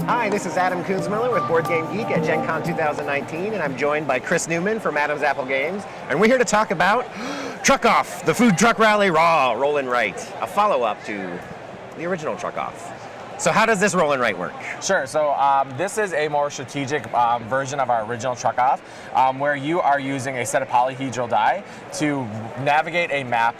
Hi, this is Adam Kunzmiller with Board Game Geek at Gen Con 2019, and I'm joined by Chris Newman from Adam's Apple Games, and we're here to talk about Truck Off, the food truck rally raw, roll and write, a follow-up to the original Truck Off. So how does this roll and write work? Sure, so this is a more strategic version of our original Truck Off, where you are using a set of polyhedral die to navigate a map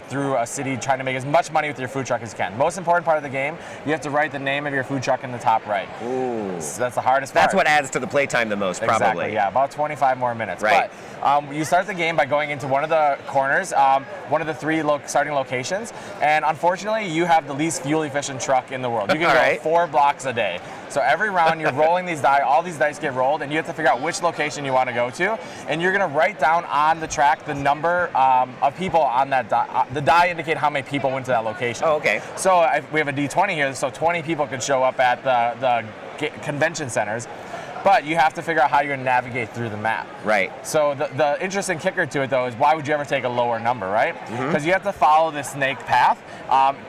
through a city, trying to make as much money with your food truck as you can. Most important part of the game, you have to write the name of your food truck in the top right. Ooh. So that's the hardest part. That's what adds to the playtime the most, probably. Exactly, yeah, about 25 more minutes. Right. But you start the game by going into one of the corners, one of the three starting locations, and unfortunately, you have the least fuel-efficient truck in the world. You can go 4 blocks a day. So every round, you're rolling these die, all these dice get rolled, and you have to figure out which location you want to go to, and you're going to write down on the track the number of people on that die. The die indicate how many people went to that location. Oh, okay. So we have a D20 here, so 20 people could show up at the convention centers. But you have to figure out how you're going to navigate through the map. Right. So the interesting kicker to it, though, is why would you ever take a lower number, right? Because you have to follow the snake path.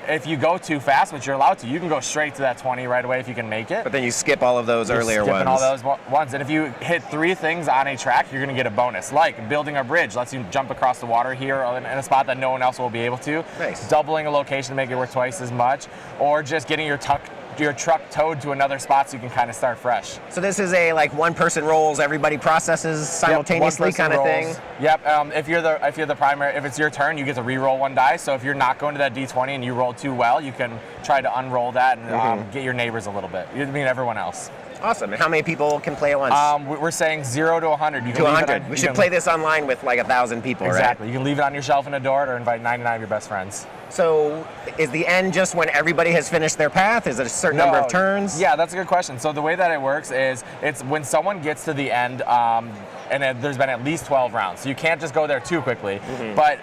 If you go too fast, which you're allowed to, you can go straight to that 20 right away if you can make it. But then you skip all of those earlier ones. All those ones. And if you hit 3 things on a track, you're going to get a bonus. Like building a bridge lets you jump across the water here in a spot that no one else will be able to. Nice. Doubling a location to make it worth twice as much. Or just getting your truck towed to another spot so you can kind of start fresh. So this is a one person rolls, everybody processes simultaneously kind of thing? Yep. If you're the primary, if it's your turn, you get to re-roll 1 die. So if you're not going to that D20 and you roll too well, you can try to unroll that and get your neighbors a little bit. You mean everyone else. Awesome. And how many people can play at once? We're saying 0 to 100. You can to 100. We should play this online with 1,000 people, right? Exactly. You can leave it on your shelf in a door or invite 99 of your best friends. So is the end just when everybody has finished their path? Is it a certain number of turns? Yeah, that's a good question. So the way that it works is it's when someone gets to the end, and there's been at least 12 rounds. So you can't just go there too quickly. But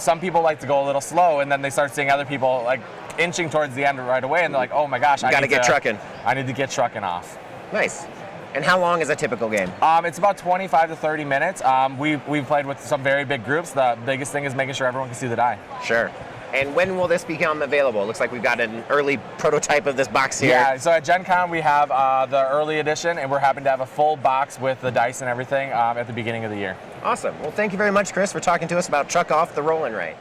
some people like to go a little slow, and then they start seeing other people inching towards the end right away, and they're like, oh my gosh, I need to get trucking off. Nice. And how long is a typical game? It's about 25 to 30 minutes. We've played with some very big groups. The biggest thing is making sure everyone can see the die. Sure. And when will this become available? It looks like we've got an early prototype of this box here. Yeah, so at Gen Con we have the early edition, and we're happy to have a full box with the dice and everything at the beginning of the year. Awesome. Well, thank you very much, Chris, for talking to us about Truck Off, the roll and write.